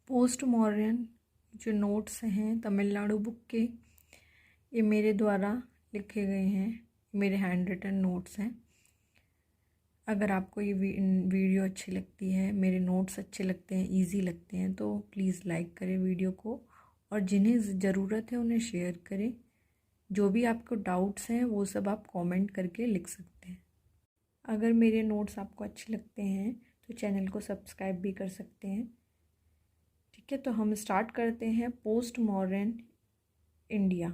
Post modern जो notes हैं Tamil Nadu book के, ये मेरे द्वारा लिखे गए हैं, मेरे हैंड रिटन नोट्स हैं। अगर आपको ये वीडियो अच्छी लगती है, मेरे नोट्स अच्छे लगते हैं, इजी लगते हैं, तो प्लीज़ लाइक करें वीडियो को, और जिन्हें ज़रूरत है उन्हें शेयर करें। जो भी आपको डाउट्स हैं वो सब आप कमेंट करके लिख सकते हैं। अगर मेरे नोट्स आपको अच्छे लगते हैं तो चैनल को सब्सक्राइब भी कर सकते हैं। ठीक है, तो हम स्टार्ट करते हैं। Post modern India.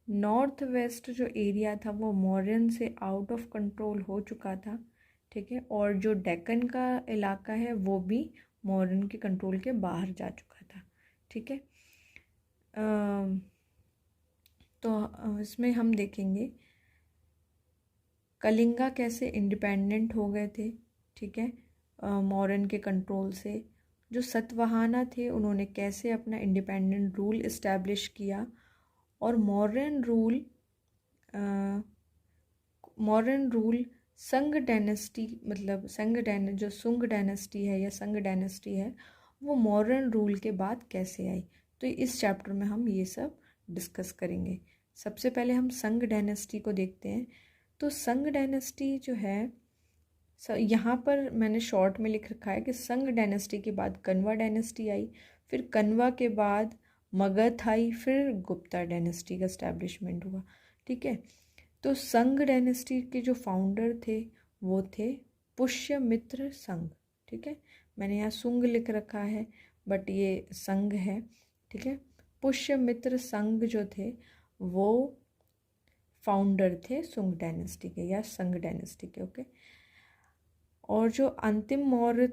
North west जो एरिया था वो मॉडर्न से आउट ऑफ कंट्रोल हो चुका था। ठीक है, और जो डेक्कन का इलाका है वो भी मॉडर्न के कंट्रोल के बाहर जा चुका था। ठीक है, तो इसमें हम देखेंगे कलिंगा कैसे इंडिपेंडेंट हो गए थे। ठीक है, मौर्यन के कंट्रोल से। जो सतवाहना थे उन्होंने कैसे अपना इंडिपेंडेंट रूल इस्टेब्लिश किया, और मौर्यन रूल संग डायनेस्टी, मतलब जो सुंग डायनेस्टी है या संग डायनेस्टी है, वो मौर्यन रूल के बाद कैसे आई। तो इस चैप्टर में हम ये सब डिस्कस करेंगे। सबसे पहले हम संग डायनेस्टी को देखते हैं। तो संग डायनेस्टी जो है, यहाँ पर मैंने शॉर्ट में लिख रखा है कि संग डायनेस्टी के बाद कन्वा डायनेस्टी आई, फिर कन्वा के बाद मगध आई, फिर गुप्ता डायनेस्टी का इस्टेब्लिशमेंट हुआ। ठीक है, तो संग डायनेस्टी के जो फाउंडर थे वो थे पुष्यमित्र संग। ठीक है, मैंने यहाँ सुंग लिख रखा है बट ये संग है। ठीक है, पुष्यमित्र संग जो थे वो फाउंडर थे सुंग डायनेस्टी के या संग डायनेस्टी के। ओके, और जो अंतिम मौर्य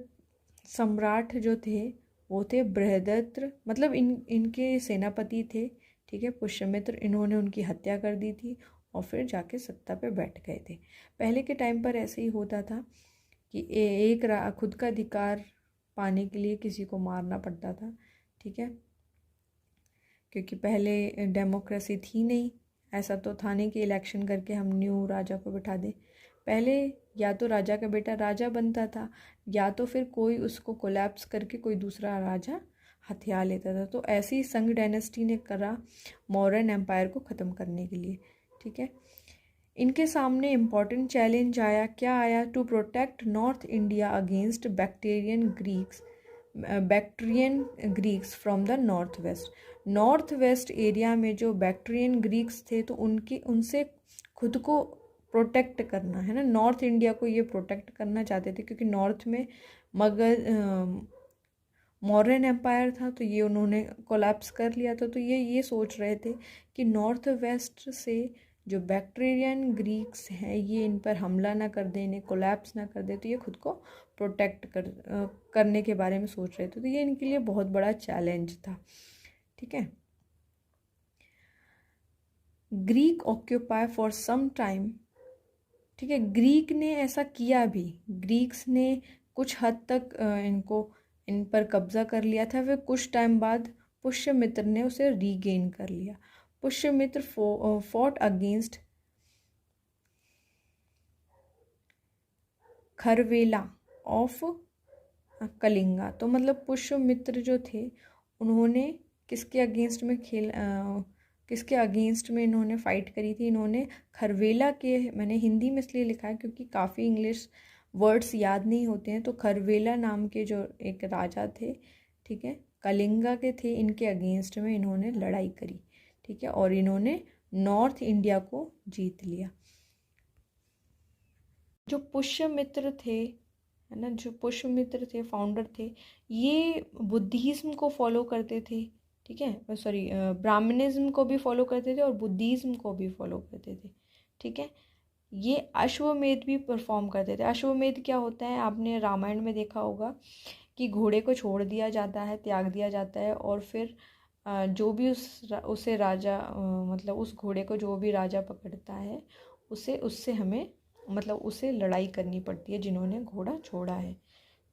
सम्राट जो थे वो थे बृहदत्र, मतलब इनके सेनापति थे। ठीक है, पुष्यमित्र, इन्होंने उनकी हत्या कर दी थी और फिर जाके सत्ता पे बैठ गए थे। पहले के टाइम पर ऐसे ही होता था कि एक खुद का अधिकार पाने के लिए किसी को मारना पड़ता था। ठीक है, क्योंकि पहले डेमोक्रेसी थी नहीं, ऐसा तो था नहीं कि इलेक्शन करके हम न्यू राजा को बिठा दें। पहले या तो राजा का बेटा राजा बनता था, या तो फिर कोई उसको कोलैप्स करके कोई दूसरा राजा हथिया लेता था। तो ऐसी संग डायनेस्टी ने करा मौर्यन एम्पायर को ख़त्म करने के लिए। ठीक है, इनके सामने इम्पॉर्टेंट चैलेंज आया। क्या आया? To protect north India against Bactrian Greeks from the north west area में जो बैक्ट्रियन ग्रीक्स थे, तो उनसे खुद को प्रोटेक्ट करना है ना। नॉर्थ इंडिया को ये प्रोटेक्ट करना चाहते थे, क्योंकि नॉर्थ में मौर्यन एम्पायर था, तो ये उन्होंने कोलैप्स कर लिया था। तो ये सोच रहे थे कि नॉर्थ वेस्ट से जो बैक्ट्रियन ग्रीक्स हैं ये इन पर हमला ना कर दें, इन्हें कोलैप्स ना कर दे, तो ये खुद को प्रोटेक्ट करने के बारे में सोच रहे थे। तो ये इनके लिए बहुत बड़ा चैलेंज था। ठीक है, Greek occupy for some time. ठीक है, ग्रीक ने ऐसा किया भी, ग्रीक्स ने कुछ हद तक इन पर कब्जा कर लिया था। फिर कुछ टाइम बाद पुष्यमित्र ने उसे रीगेन कर लिया। Pushyamitra fought against Kharavela of Kalinga. तो मतलब पुष्यमित्र जो थे उन्होंने किसके अगेंस्ट में इन्होंने फाइट करी थी? इन्होंने खरवेला के, मैंने हिंदी में इसलिए लिखा है क्योंकि काफ़ी इंग्लिश वर्ड्स याद नहीं होते हैं। तो खरवेला नाम के जो एक राजा थे, ठीक है, कलिंगा के थे, इनके अगेंस्ट में इन्होंने लड़ाई करी। ठीक है, और इन्होंने नॉर्थ इंडिया को जीत लिया। जो पुष्यमित्र थे, है ना, जो पुष्यमित्र थे, फाउंडर थे, ये बुद्धिज्म को फॉलो करते थे। ठीक है, सॉरी, ब्राह्मणिज्म को भी फॉलो करते थे और बुद्धिज्म को भी फॉलो करते थे। ठीक है, ये अश्वमेध भी परफॉर्म करते थे। अश्वमेध क्या होता है? आपने रामायण में देखा होगा कि घोड़े को छोड़ दिया जाता है, त्याग दिया जाता है, और फिर जो भी उसे राजा, मतलब उस घोड़े को जो भी राजा पकड़ता है उससे हमें, मतलब उसे लड़ाई करनी पड़ती है जिन्होंने घोड़ा छोड़ा है।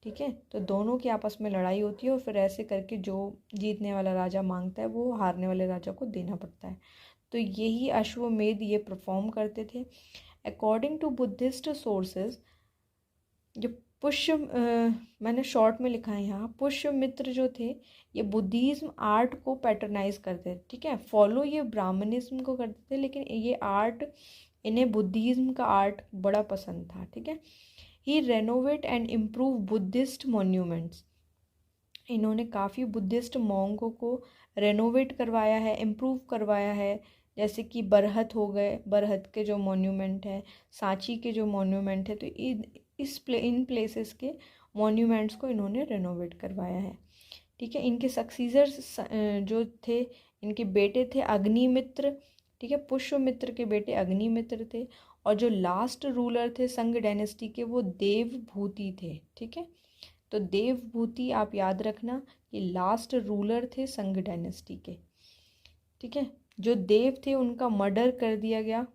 ठीक है, तो दोनों की आपस में लड़ाई होती है और फिर ऐसे करके जो जीतने वाला राजा मांगता है वो हारने वाले राजा को देना पड़ता है। तो यही अश्वमेध ये परफॉर्म करते थे। अकॉर्डिंग टू बुद्धिस्ट सोर्सेज, जो पुष्य मैंने शॉर्ट में लिखा है यहाँ, पुष्यमित्र जो थे ये बुद्धिज्म आर्ट को पैटर्नाइज करते थे, ठीक है, फॉलो ये ब्राह्मणिज्म को करते थे, लेकिन ये आर्ट इन्हें बुद्धिज्म का आर्ट बड़ा पसंद था, ठीक है। ही renovate and improve Buddhist monuments, इन्होंने काफ़ी बुद्धिस्ट मॉन्गों को रेनोवेट करवाया है, इम्प्रूव करवाया है, जैसे कि बरहत हो गए, बरहत के जो मॉन्यूमेंट है, सांची के जो मॉन्यूमेंट है, तो इन प्लेसेस के मॉन्यूमेंट्स को इन्होंने रेनोवेट करवाया है, ठीक है। इनके सक्सीजर्स जो थे, इनके बेटे थे अग्निमित्र, ठीक है, पुष्यमित्र के बेटे अग्निमित्र थे, और जो लास्ट रूलर थे संग डायनेस्टी के वो देवभूति थे, ठीक है। तो देवभूति आप याद रखना, ये लास्ट रूलर थे संग डायनेस्टी के, ठीक है। जो देव थे उनका मर्डर कर दिया गया,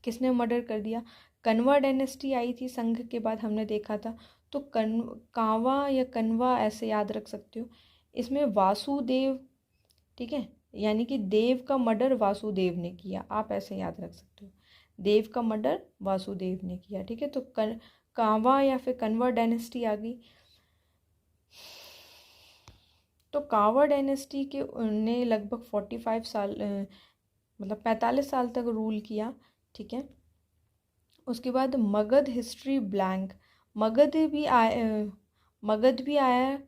किसने मर्डर कर दिया? कन्वा डायनेस्टी आई थी संघ के बाद, हमने देखा था, तो कांवा या कन्वा ऐसे याद रख सकते हो। इसमें वासुदेव, ठीक है, यानी कि देव का मर्डर वासुदेव ने किया, आप ऐसे याद रख सकते हो, देव का मर्डर वासुदेव ने किया, ठीक है। तो कांवा या फिर कन्वा डायनेस्टी आ गई। तो कांवा डायनेस्टी के ने लगभग 45 साल मतलब 45 साल तक रूल किया, ठीक है। उसके बाद मगध हिस्ट्री ब्लैंक, मगध भी आया,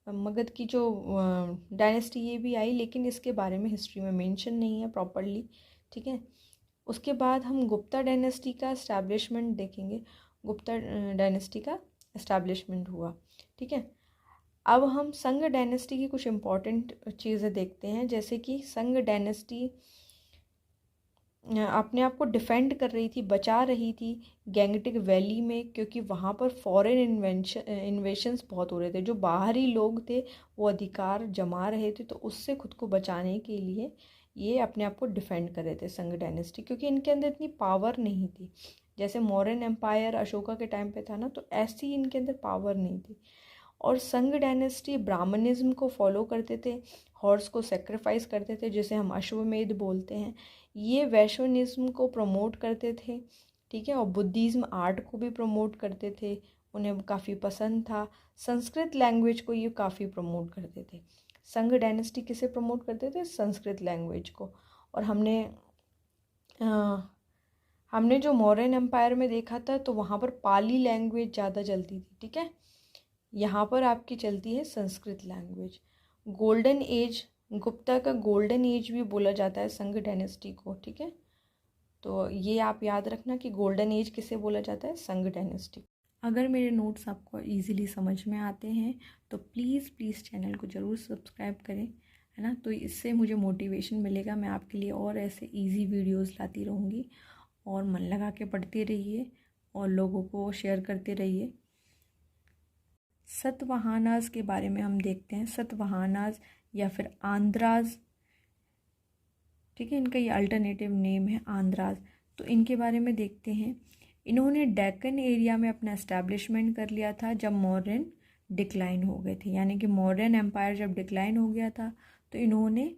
मगध की जो डायनेस्टी ये भी आई, लेकिन इसके बारे में हिस्ट्री में मेंशन नहीं है प्रॉपरली, ठीक है। उसके बाद हम गुप्ता डायनेस्टी का एस्टैब्लिशमेंट देखेंगे, गुप्ता डायनेस्टी का एस्टैब्लिशमेंट हुआ, ठीक है। अब हम संग डायनेस्टी की कुछ इम्पॉर्टेंट चीज़ें देखते हैं, जैसे कि संग डायनेस्टी अपने आप को डिफेंड कर रही थी, बचा रही थी गैंगटिक वैली में, क्योंकि वहाँ पर फॉरेन इन्वेशंस बहुत हो रहे थे, जो बाहरी लोग थे वो अधिकार जमा रहे थे, तो उससे खुद को बचाने के लिए ये अपने आप को डिफेंड कर रहे थे संग डायनेस्टी, क्योंकि इनके अंदर इतनी पावर नहीं थी, जैसे मौर्यन एम्पायर अशोका के टाइम पे था ना, तो ऐसी इनके अंदर पावर नहीं थी। और संग डायनेस्टी ब्राह्मणिज्म को फॉलो करते थे, हॉर्स को सेक्रीफाइस करते थे, जिसे हम अश्वमेध बोलते हैं। ये वैश्वनिज्म को प्रमोट करते थे, ठीक है, और बुद्धिज्म आर्ट को भी प्रमोट करते थे, उन्हें काफ़ी पसंद था। संस्कृत लैंग्वेज को ये काफ़ी प्रमोट करते थे। संग डायनेस्टी किसे प्रमोट करते थे? संस्कृत लैंग्वेज को। और हमने जो मौर्यन एम्पायर में देखा था, तो वहाँ पर पाली लैंग्वेज ज़्यादा चलती थी, ठीक है। यहाँ पर आपकी चलती है Sanskrit language. Golden age, Gupta का गोल्डन एज भी बोला जाता है संग डायनेस्टी को, ठीक है। तो ये आप याद रखना कि गोल्डन एज किसे बोला जाता है? संग डायनेस्टी। अगर मेरे नोट्स आपको इजीली समझ में आते हैं तो प्लीज़ चैनल को ज़रूर सब्सक्राइब करें, है ना। तो इससे मुझे मोटिवेशन मिलेगा, मैं आपके लिए और ऐसे इजी वीडियोस लाती रहूँगी। और मन लगा के पढ़ते रहिए और लोगों को शेयर करते रहिए। सतवाहनास के बारे में हम देखते हैं। सतवाहनास या फिर आंध्राज, ठीक है, इनका ये अल्टरनेटिव नेम है आंध्राज। तो इनके बारे में देखते हैं। इन्होंने डेक्कन एरिया में अपना एस्टैब्लिशमेंट कर लिया था जब मौर्यन डिक्लाइन हो गए थे, यानी कि मौर्यन एम्पायर जब डिक्लाइन हो गया था तो इन्होंने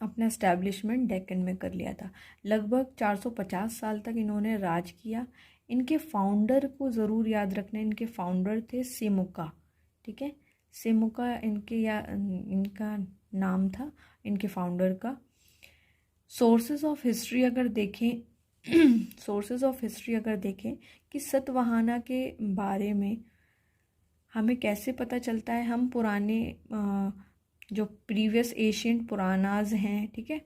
अपना एस्टैब्लिशमेंट डेक्कन में कर लिया था। लगभग 450 साल तक इन्होंने राज किया। इनके फाउंडर को ज़रूर याद रखना, इनके फाउंडर थे सिमुका, ठीक है, सिमुका इनका नाम था इनके फाउंडर का। सोर्सेज ऑफ हिस्ट्री अगर देखें कि सतवाहना के बारे में हमें कैसे पता चलता है, हम पुराने जो प्रीवियस एशियंट पुरानाज हैं, ठीक है,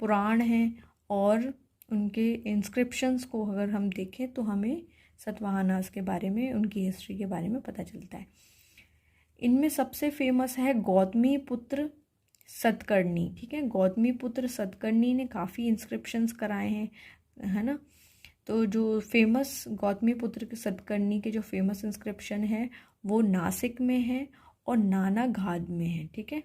पुराण हैं, और उनके इंस्क्रिप्शंस को अगर हम देखें तो हमें सतवाहनास के बारे में, उनकी हिस्ट्री के बारे में पता चलता है। इनमें सबसे फेमस है गौतमी पुत्र सतकर्णी, ठीक है। गौतमी पुत्र सतकर्णी ने काफ़ी इंस्क्रिप्शंस कराए हैं, है ना। तो जो फेमस गौतमी पुत्र सतकर्णी के जो फेमस इंस्क्रिप्शन है वो नासिक में है और नानाघाट में है, ठीक है,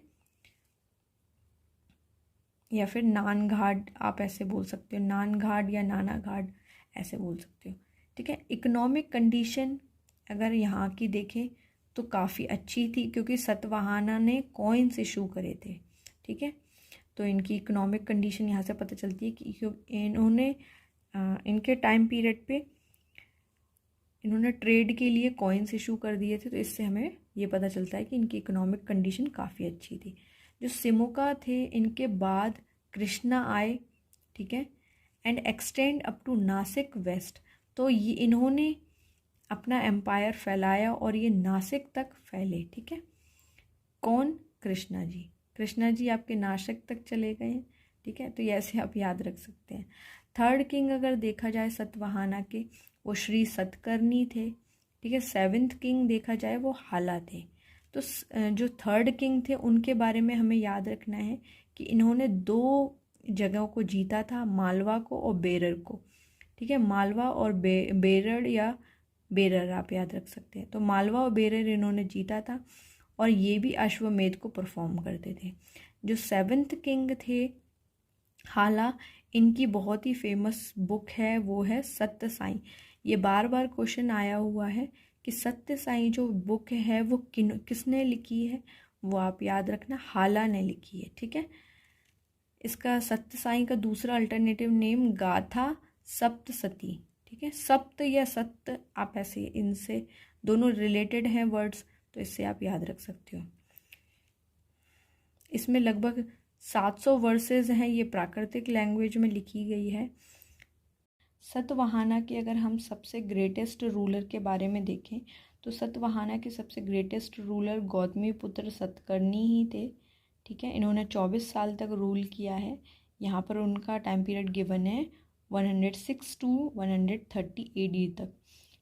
या फिर नानघाट आप ऐसे बोल सकते हो, नानघाट या नानाघाट ऐसे बोल सकते हो, ठीक है। इकोनॉमिक कंडीशन अगर यहाँ की देखें तो काफ़ी अच्छी थी, क्योंकि सतवाहना ने कॉइन्स इशू करे थे, ठीक है। तो इनकी इकोनॉमिक कंडीशन यहाँ से पता चलती है कि इन्होंने इनके टाइम पीरियड पे इन्होंने ट्रेड के लिए कॉइन्स इशू कर दिए थे, तो इससे हमें ये पता चलता है कि इनकी इकोनॉमिक कंडीशन काफ़ी अच्छी थी। जो सिमुका थे, इनके बाद कृष्णा आए, ठीक है, and extend up to Nashik west. तो ये इन्होंने अपना एम्पायर फैलाया और ये नासिक तक फैले, ठीक है। कौन? कृष्णा जी। कृष्णा जी आपके नासिक तक चले गए हैं, ठीक है, तो ये ऐसे आप याद रख सकते हैं। थर्ड किंग अगर देखा जाए सतवाहना के, वो श्री सतकर्णी थे, ठीक है। सेवेंथ किंग देखा जाए वो हाला थे। तो जो थर्ड किंग थे उनके बारे में हमें याद रखना है कि इन्होंने 2 जगहों को जीता था, मालवा को और बेरर को, ठीक है। मालवा और बेरर या बेरर आप याद रख सकते हैं। तो मालवा और बेरर इन्होंने जीता था और ये भी अश्वमेध को परफॉर्म करते थे। जो सेवेंथ किंग थे हाला, इनकी बहुत ही फेमस बुक है, वो है सत्य साई। ये बार बार क्वेश्चन आया हुआ है कि सत्य साई जो बुक है वो किसने लिखी है, वो आप याद रखना, हाला ने लिखी है, ठीक है। इसका सत्य साई का दूसरा अल्टरनेटिव नेम गाथा सप्तसती, ठीक है। सप्त या सत्य आप ऐसे, इनसे दोनों रिलेटेड हैं वर्ड्स, तो इससे आप याद रख सकते हो। इसमें लगभग 700 वर्सेस हैं, ये प्राकृतिक लैंग्वेज में लिखी गई है। सतवाहना के अगर हम सबसे ग्रेटेस्ट रूलर के बारे में देखें तो सतवाहना के सबसे ग्रेटेस्ट रूलर गौतमीपुत्र सतकर्णी ही थे, ठीक है। इन्होंने 24 साल तक रूल किया है। यहाँ पर उनका टाइम पीरियड गिवन है 106 to 130 AD तक,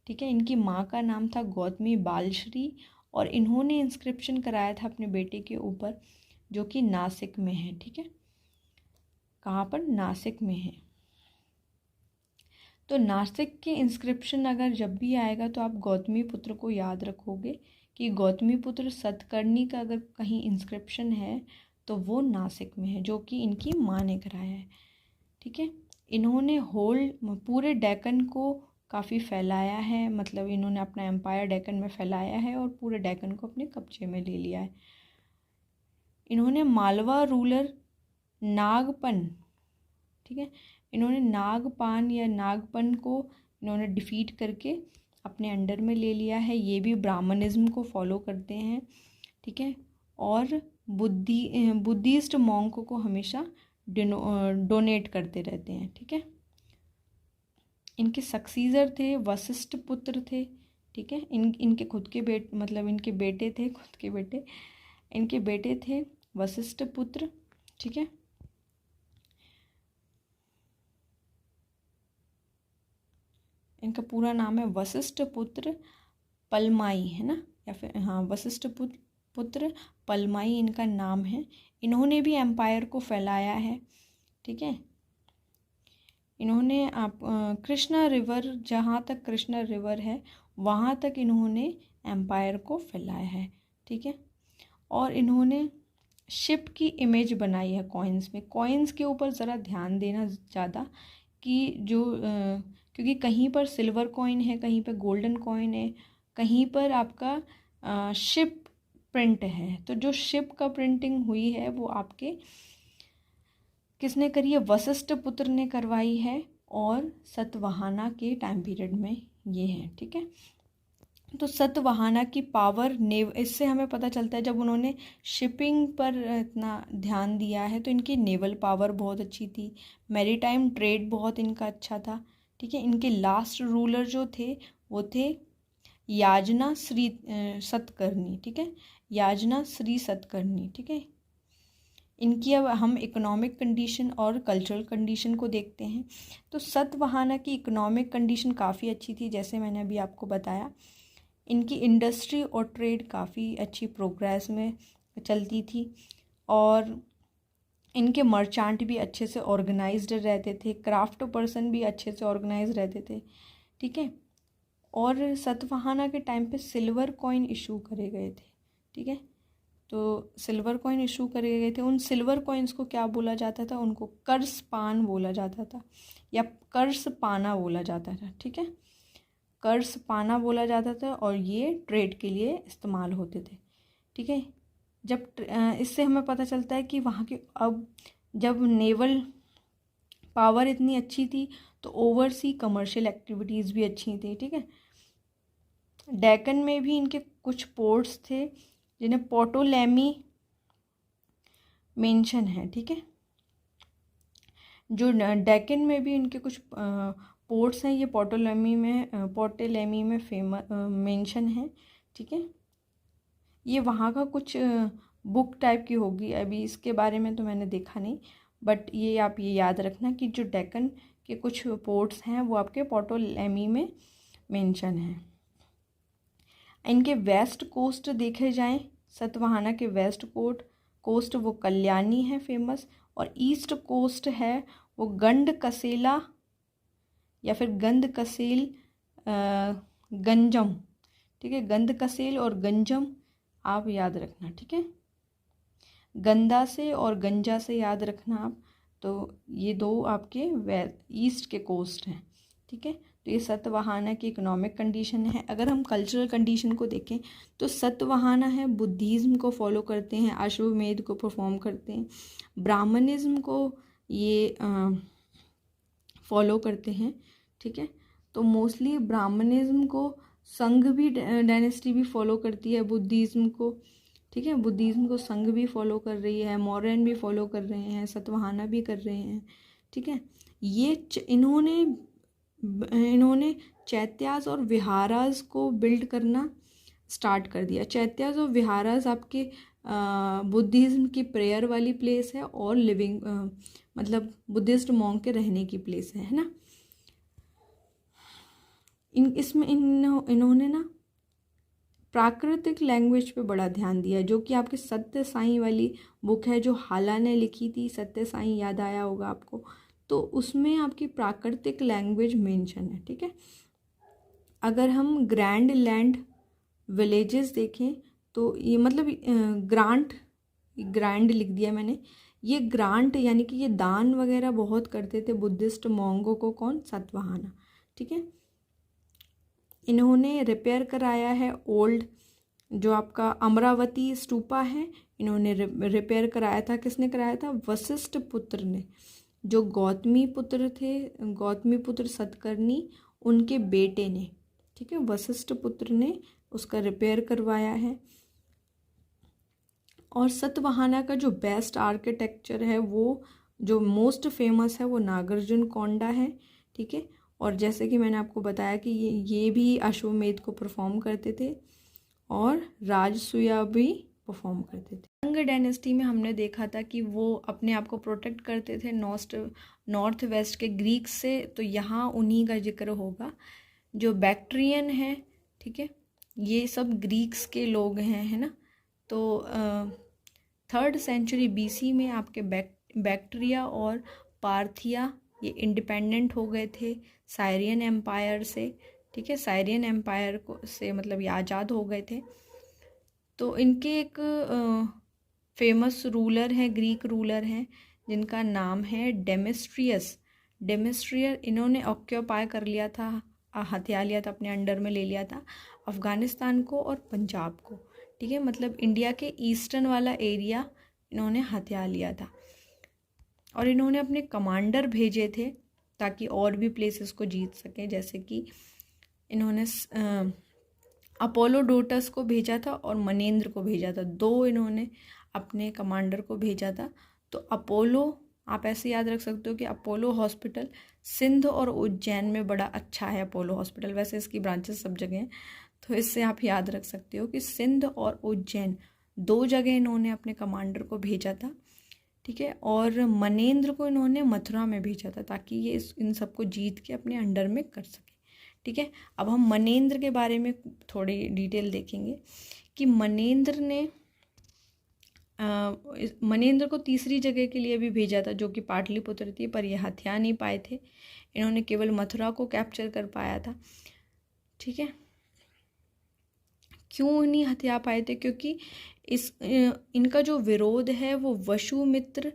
ठीक है। इनकी माँ का नाम था गौतमी बालश्री और इन्होंने इंस्क्रिप्शन कराया था अपने बेटे के ऊपर, जो कि नासिक में है, ठीक है। कहाँ पर? नासिक में है। तो नासिक के इंस्क्रिप्शन अगर जब भी आएगा तो आप गौतमीपुत्र को याद रखोगे कि गौतमीपुत्र सतकर्णी का अगर कहीं इंस्क्रिप्शन है तो वो नासिक में है, जो कि इनकी माँ ने कराया है, ठीक है। इन्होंने पूरे डेक्कन को काफ़ी फैलाया है, मतलब इन्होंने अपना एम्पायर डेक्कन में फैलाया है और पूरे डेक्कन को अपने कब्जे में ले लिया है। इन्होंने मालवा रूलर नागपन, ठीक है, इन्होंने नागपान या नागपन को इन्होंने डिफीट करके अपने अंडर में ले लिया है। ये भी ब्राह्मणिज्म को फॉलो करते हैं, ठीक है, और बुद्धिस्ट मॉन्क को हमेशा डोनेट करते रहते हैं, ठीक है। इनके सक्सीजर थे वशिष्ठ पुत्र थे, ठीक है। इनके खुद के मतलब इनके बेटे थे, खुद के बेटे, इनके बेटे थे वशिष्ठ पुत्र, ठीक है। इनका पूरा नाम है वशिष्ठ पुत्र पलमाई, है ना, या फिर हाँ वशिष्ठ पुत्र पलमाई इनका नाम है। इन्होंने भी एम्पायर को फैलाया है, ठीक है। इन्होंने कृष्णा रिवर, जहाँ तक कृष्णा रिवर है वहाँ तक इन्होंने एम्पायर को फैलाया है, ठीक है। और इन्होंने शिप की इमेज बनाई है कॉइन्स में। कॉइन्स के ऊपर ज़रा ध्यान देना ज़्यादा कि जो क्योंकि कहीं पर सिल्वर कॉइन है, कहीं पर गोल्डन कॉइन है, कहीं पर आपका शिप प्रिंट है। तो जो शिप का प्रिंटिंग हुई है वो आपके किसने करी है? वशिष्ठ पुत्र ने करवाई है और सतवाहना के टाइम पीरियड में ये है, ठीक है। तो सतवाहना की पावर इससे हमें पता चलता है जब उन्होंने शिपिंग पर इतना ध्यान दिया है तो इनकी नेवल पावर बहुत अच्छी थी, मैरीटाइम ट्रेड बहुत इनका अच्छा था, ठीक है। इनके लास्ट रूलर जो थे वो थे याजना श्री सतकर्णी, ठीक है, याजना श्री सतकर्णी, ठीक है। इनकी अब हम इकोनॉमिक कंडीशन और कल्चरल कंडीशन को देखते हैं। तो सतवाहना की इकोनॉमिक कंडीशन काफ़ी अच्छी थी, जैसे मैंने अभी आपको बताया। इनकी इंडस्ट्री और ट्रेड काफ़ी अच्छी प्रोग्रेस में चलती थी और इनके मर्चांट भी अच्छे से ऑर्गेनाइज्ड रहते थे, क्राफ्ट पर्सन भी अच्छे से ऑर्गेनाइज रहते थे, ठीक है। और सतवाहना के टाइम पे सिल्वर कॉइन इशू करे गए थे, ठीक है। तो सिल्वर कॉइन इशू करे गए थे। उन सिल्वर कॉइन्स को क्या बोला जाता था? उनको कर्स पान बोला जाता था या कर्स पाना बोला जाता था, ठीक है। कर्स पाना बोला जाता था और ये ट्रेड के लिए इस्तेमाल होते थे, ठीक है। जब इससे हमें पता चलता है कि वहाँ के अब जब नेवल पावर इतनी अच्छी थी तो ओवरसी कमर्शियल एक्टिविटीज़ भी अच्छी थी, ठीक है। डेक्कन में भी इनके कुछ पोर्ट्स थे जिन्हें पोटोलेमी मेंशन है, ठीक है। जो डेक्कन में भी इनके कुछ पोर्ट्स हैं, ये पोटोलेमी में मेंशन है, ठीक है। ये वहाँ का कुछ बुक टाइप की होगी, अभी इसके बारे में तो मैंने देखा नहीं, बट ये आप ये याद रखना कि जो डेक्कन के कुछ पोर्ट्स हैं वो आपके पोटोलेमी में मेंशन हैं। इनके वेस्ट कोस्ट देखे जाएं, सतवाहना के वेस्ट कोस्ट वो कल्याणी है फेमस, और ईस्ट कोस्ट है वो गंड कसेला या फिर गंद कसेल गंजम, ठीक है। गंद कसेल और गंजम आप याद रखना, ठीक है। गंदा से और गंजा से याद रखना आप, तो ये दो आपके ईस्ट के कोस्ट हैं, ठीक है। तो ये सतवाहना की इकोनॉमिक कंडीशन है। अगर हम कल्चरल कंडीशन को देखें तो सतवाहना है बुद्धिज़्म को फॉलो करते हैं, अश्वमेध को परफॉर्म करते हैं, ब्राह्मणिज्म को ये फॉलो करते हैं, ठीक है। तो मोस्टली ब्राह्मणिज्म को संघ भी डायनेस्टी भी फॉलो करती है बुद्धिज़्म को, ठीक है। बुद्धिज़्म को संघ भी फॉलो कर रही है, मौर्यन भी फॉलो कर रहे हैं, सतवाहना भी कर रहे हैं, ठीक है। ये इन्होंने चैत्यास और विहारास को बिल्ड करना स्टार्ट कर दिया। चैत्यास और विहारास आपके बुद्धिज़्म की प्रेयर वाली प्लेस है और लिविंग मतलब बुद्धिस्ट मॉन्क के रहने की प्लेस है ना। इसमें इन्होंने ना प्राकृतिक लैंग्वेज पे बड़ा ध्यान दिया, जो कि आपके सत्य साईं वाली बुक है जो हाला ने लिखी थी, सत्य साईं याद आया होगा आपको, तो उसमें आपकी प्राकृतिक लैंग्वेज मेंशन है, ठीक है। अगर हम ग्रैंड लैंड विलेजेस देखें तो ये मतलब ग्रांड लिख दिया मैंने, ये ग्रांट यानी कि ये दान वगैरह बहुत करते थे बुद्धिस्ट मॉन्गों को, कौन, सतवाहना, ठीक है। इन्होंने रिपेयर कराया है ओल्ड जो आपका अमरावती स्तूपा है, इन्होंने रिपेयर कराया था। किसने कराया था? वशिष्ठ पुत्र ने, जो गौतमी पुत्र थे, गौतमी पुत्र सतकर्णी, उनके बेटे ने, ठीक है। वशिष्ठ पुत्र ने उसका रिपेयर करवाया है। और सतवाहना का जो बेस्ट आर्किटेक्चर है, वो जो मोस्ट फेमस है, वो नागार्जुन कोंडा है, ठीक है। और जैसे कि मैंने आपको बताया कि ये भी अश्वमेध को परफॉर्म करते थे और राजसूया भी परफॉर्म करते थे। संग डायनेस्टी में हमने देखा था कि वो अपने आप को प्रोटेक्ट करते थे नॉर्थ वेस्ट के ग्रीक्स से, तो यहाँ उन्हीं का जिक्र होगा। जो बैक्ट्रियन है, ठीक है, ये सब ग्रीक्स के लोग हैं, है ना। तो 3rd सेंचुरी BC में आपके बैक्ट्रिया और पार्थिया ये इंडिपेंडेंट हो गए थे साइरियन एम्पायर से, ठीक है। साइरियन एम्पायर को से मतलब ये आज़ाद हो गए थे। तो इनके एक फेमस रूलर हैं, ग्रीक रूलर हैं, जिनका नाम है डेमेस्ट्रियस। इन्होंने ऑक्यूपाई कर लिया था, हथिया लिया था, अपने अंडर में ले लिया था अफ़गानिस्तान को और पंजाब को, ठीक है। मतलब इंडिया के ईस्टर्न वाला एरिया इन्होंने हथिया लिया था। और इन्होंने अपने कमांडर भेजे थे ताकि और भी प्लेसेस को जीत सकें, जैसे कि इन्होंने अपोलोडोटस को भेजा था और मनेंद्र को भेजा था। 2 इन्होंने अपने कमांडर को भेजा था। तो अपोलो आप ऐसे याद रख सकते हो कि अपोलो हॉस्पिटल सिंध और उज्जैन में बड़ा अच्छा है। अपोलो हॉस्पिटल, वैसे इसकी ब्रांचेस सब जगह हैं, तो इससे आप याद रख सकते हो कि सिंध और उज्जैन 2 जगह इन्होंने अपने कमांडर को भेजा था, ठीक है। और मनेंद्र को इन्होंने मथुरा में भेजा था ताकि ये इन सबको जीत के अपने अंडर में कर सके, ठीक है। अब हम मनेंद्र के बारे में थोड़ी डिटेल देखेंगे कि मनेंद्र को तीसरी जगह के लिए भी भेजा था जो कि पाटलिपुत्र थी, पर ये हथिया नहीं पाए थे। इन्होंने केवल मथुरा को कैप्चर कर पाया था, ठीक है। क्यों नहीं हथिया पाए थे? क्योंकि इनका जो विरोध है वो वसुमित्र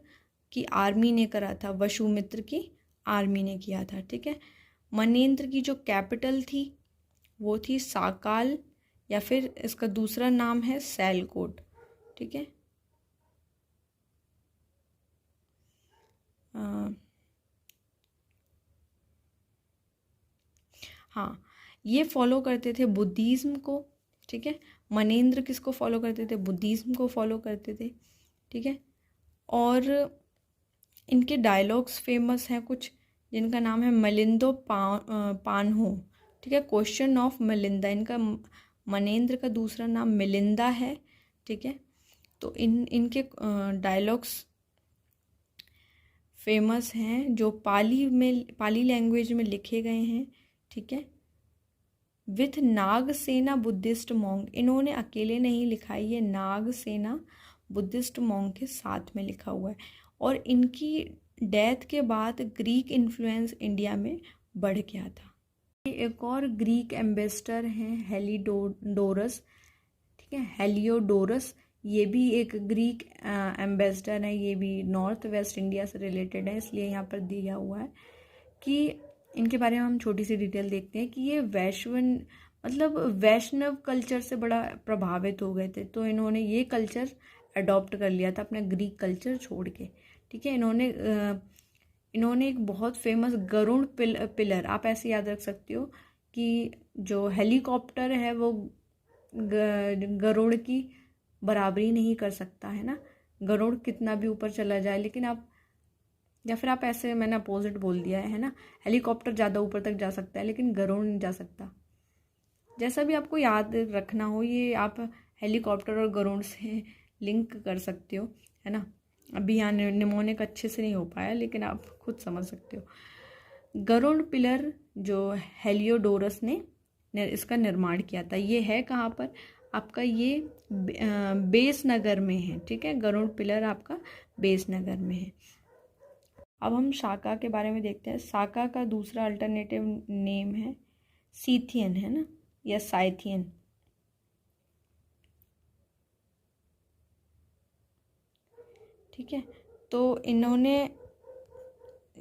की आर्मी ने करा था, वसुमित्र की आर्मी ने किया था, ठीक है। मनेंद्र की जो कैपिटल थी वो थी साकाल, या फिर इसका दूसरा नाम है सैलकोट, ठीक है। हाँ, ये फॉलो करते थे बुद्धिज़्म को, ठीक है। मनेंद्र किसको फॉलो करते थे? बुद्धिज़्म को फॉलो करते थे, ठीक है। और इनके डायलॉग्स फेमस हैं कुछ, जिनका नाम है मिलिंदो पान्हो, ठीक है। क्वेश्चन ऑफ मिलिंदा, इनका मनेंद्र का दूसरा नाम मिलिंदा है, ठीक है। तो इनके डायलॉग्स फेमस हैं जो पाली लैंग्वेज में लिखे गए हैं, ठीक है। विथ नागसेना बुद्धिस्ट मॉन्क, इन्होंने अकेले नहीं लिखा है, ये नागसेना बुद्धिस्ट मॉन्क के साथ में लिखा हुआ है। और इनकी डेथ के बाद ग्रीक इन्फ्लुएंस इंडिया में बढ़ गया था। ये एक और ग्रीक एम्बेसडर हैं हेलियोडोरस, ठीक है, हेलियोडोरस। ये भी एक ग्रीक एम्बेसडर है, ये भी नॉर्थ वेस्ट इंडिया से रिलेटेड है, इसलिए यहाँ पर दिया हुआ है कि इनके बारे में हम छोटी सी डिटेल देखते हैं कि ये वैष्णव कल्चर से बड़ा प्रभावित हो गए थे, तो इन्होंने ये कल्चर अडॉप्ट कर लिया था अपना ग्रीक कल्चर छोड़ के, ठीक है। इन्होंने एक बहुत फेमस गरुड़ पिलर, आप ऐसे याद रख सकते हो कि जो हेलीकॉप्टर है वो गरुड़ की बराबरी नहीं कर सकता है ना, गरुड़ कितना भी ऊपर चला जाए, लेकिन आप, या फिर आप ऐसे, मैंने अपोजिट बोल दिया है ना, हेलीकॉप्टर ज़्यादा ऊपर तक जा सकता है लेकिन गरुड़ नहीं जा सकता। जैसा भी आपको याद रखना हो, ये आप हेलीकॉप्टर और गरुड़ से लिंक कर सकते हो, है ना। अभी यहाँ निमोनिक अच्छे से नहीं हो पाया, लेकिन आप खुद समझ सकते हो। गरुड़ पिलर जो हेलियोडोरस ने इसका निर्माण किया था, ये है कहाँ पर आपका, ये बेसनगर में है, ठीक है। गरुड़ पिलर आपका बेसनगर में है। अब हम शाका के बारे में देखते हैं। शाका का दूसरा अल्टरनेटिव नेम है सीथियन, है ना, या साइथियन, ठीक है। तो इन्होंने,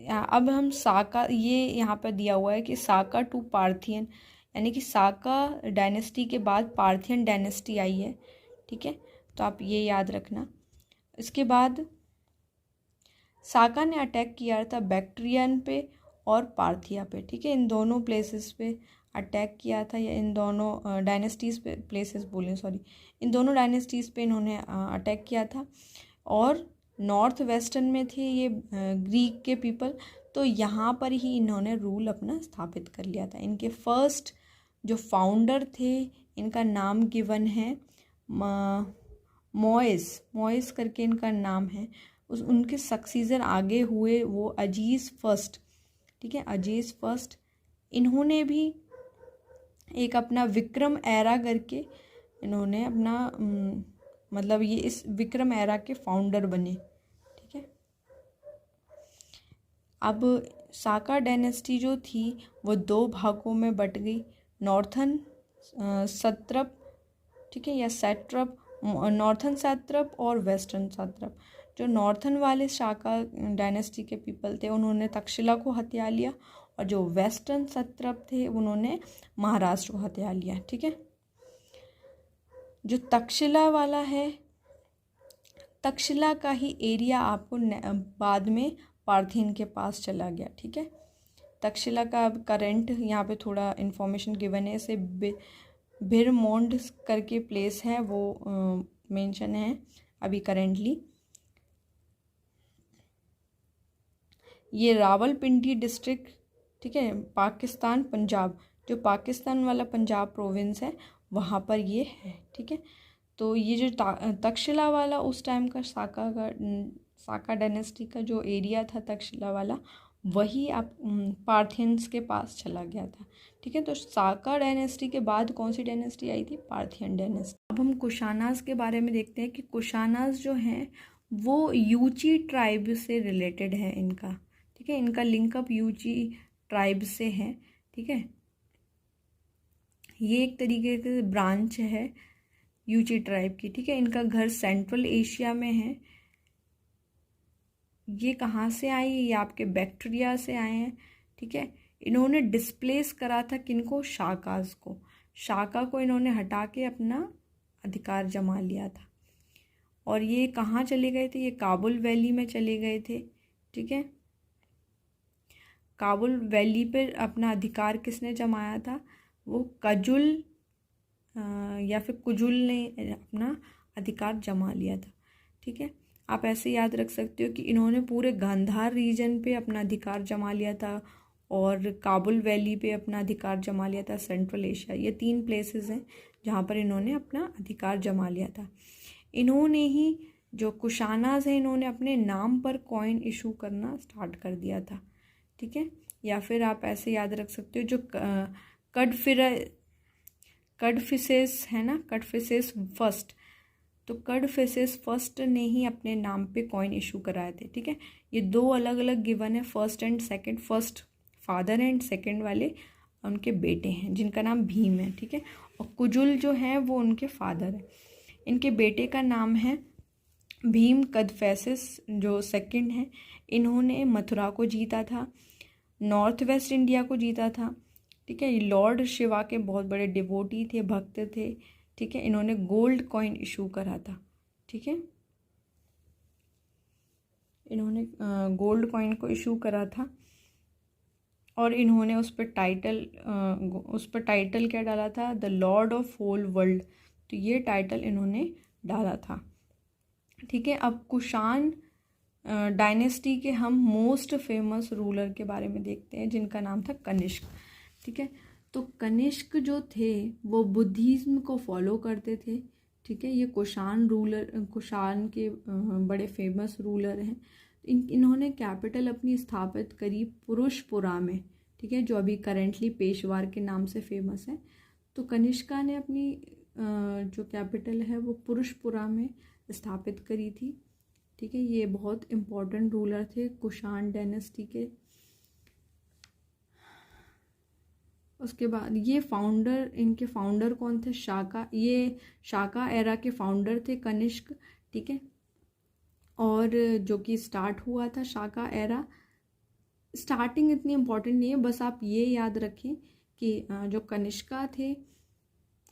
अब हम साका, ये यहाँ पर दिया हुआ है कि साका टू पार्थियन, यानी कि साका डायनेस्टी के बाद पार्थियन डायनेस्टी आई है, ठीक है। तो आप ये याद रखना। इसके बाद साका ने अटैक किया था बैक्ट्रियन पे और पार्थिया पे, ठीक है। इन दोनों प्लेसेस पे अटैक किया था, या इन दोनों डायनेस्टीज़ पे, प्लेसेस बोलें सॉरी, इन दोनों डायनेस्टीज़ पे इन्होंने अटैक किया था। और नॉर्थ वेस्टर्न में थे ये ग्रीक के पीपल, तो यहाँ पर ही इन्होंने रूल अपना स्थापित कर लिया था। इनके फर्स्ट जो फाउंडर थे, इनका नाम गिवन है मोइस करके इनका नाम है। उनके सक्सीजर आगे हुए वो अजीज़ फर्स्ट, ठीक है, अजीज़ फर्स्ट। इन्होंने भी एक अपना विक्रम एरा करके इन्होंने अपना मतलब ये इस विक्रम एरा के फाउंडर बने, ठीक है। अब साका डायनेस्टी जो थी वो दो भागों में बट गई, नॉर्थन सत्रप, ठीक है, या सैट्रप, नॉर्थन सैट्रप और वेस्टर्न सैट्रप। जो नॉर्थन वाले शाका डायनेस्टी के पीपल थे उन्होंने तक्षशिला को हथिया लिया, और जो वेस्टर्न सैट्रप थे उन्होंने महाराष्ट्र को हथिया लिया, ठीक है। जो तक्षशिला वाला है, तक्षशिला का ही एरिया आपको बाद में पार्थियन के पास चला गया, ठीक है। तक्षशिला का करेंट यहाँ पे थोड़ा इन्फॉर्मेशन गिवन है, इसे भिरमोंड करके प्लेस है वो मेंशन है अभी करेंटली। ये रावलपिंडी डिस्ट्रिक्ट, ठीक है, पाकिस्तान पंजाब, जो पाकिस्तान वाला पंजाब प्रोविंस है वहाँ पर ये है, ठीक है। तो ये जो तक्षशिला वाला उस टाइम का साका डायनेस्टी का जो एरिया था तक्षशिला वाला, वही आप पार्थियंस के पास चला गया था, ठीक है। तो साका डायनेस्टी के बाद कौन सी डायनेस्टी आई थी? Parthian dynasty. अब हम कुशानास के बारे में देखते हैं कि कुशानास जो हैं वो यूची ट्राइब से रिलेटेड है इनका, ठीक है। इनका लिंकअप यूची ट्राइब से है, ठीक है। ये एक तरीके के ब्रांच है यूची ट्राइब की, ठीक है। इनका घर सेंट्रल एशिया में है। ये कहाँ से आए? ये आपके बैक्टीरिया से आए हैं, ठीक है। इन्होंने डिस्प्लेस करा था किनको? शाकाज को। शाका को इन्होंने हटा के अपना अधिकार जमा लिया था। और ये कहाँ चले गए थे? ये काबुल वैली में चले गए थे, ठीक है। काबुल वैली पर अपना अधिकार किसने जमाया था? वो कजुल या फिर कुजुल ने अपना अधिकार जमा लिया था। ठीक है, आप ऐसे याद रख सकते हो कि इन्होंने पूरे गांधार रीजन पे अपना अधिकार जमा लिया था और काबुल वैली पे अपना अधिकार जमा लिया था, सेंट्रल एशिया। ये 3 प्लेसेस हैं जहाँ पर इन्होंने अपना अधिकार जमा लिया था। इन्होंने ही जो कुशानाज हैं, इन्होंने अपने नाम पर कॉइन इशू करना स्टार्ट कर दिया था। ठीक है, या फिर आप ऐसे याद रख सकते हो जो कडफिसेस है ना, कडफिसेस फर्स्ट, तो कडफिसेस फर्स्ट ने ही अपने नाम पे कॉइन इशू कराए थे। ठीक है, ये 2 अलग अलग गिवन है, first and second. First father and second वाले उनके बेटे हैं जिनका नाम भीम है। ठीक है, और कुजुल जो है वो उनके फादर है। इनके बेटे का नाम है भीम कदफेसिस जो सेकंड है। इन्होंने मथुरा को जीता था, नॉर्थ वेस्ट इंडिया को जीता था। ठीक है, ये लॉर्ड शिवा के बहुत बड़े डिवोटी थे, भक्त थे। ठीक है, इन्होंने गोल्ड कॉइन इशू करा था। ठीक है, इन्होंने गोल्ड कॉइन को इशू करा था और इन्होंने उस पर टाइटल क्या डाला था? The lord of whole world. तो ये टाइटल इन्होंने डाला था। ठीक है, अब कुषाण डायनेस्टी के हम मोस्ट फेमस रूलर के बारे में देखते हैं जिनका नाम था कनिष्क। ठीक है, तो कनिष्क जो थे वो बुद्धिज्म को फॉलो करते थे। ठीक है, ये कुषाण के बड़े फेमस रूलर हैं। इन्होंने कैपिटल अपनी स्थापित करी पुरुषपुरा में। ठीक है, जो अभी करेंटली पेशवार के नाम से फेमस है। तो कनिष्का ने अपनी जो कैपिटल है वो पुरुषपुरा में स्थापित करी थी। ठीक है, ये बहुत इम्पोर्टेंट रूलर थे कुषाण डायनेस्टी के। उसके बाद इनके फाउंडर कौन थे? ये शाका एरा के फाउंडर थे कनिष्क। ठीक है, और जो कि स्टार्ट हुआ था शाका एरा। स्टार्टिंग इतनी इम्पोर्टेंट नहीं है, बस आप ये याद रखें कि जो कनिष्का थे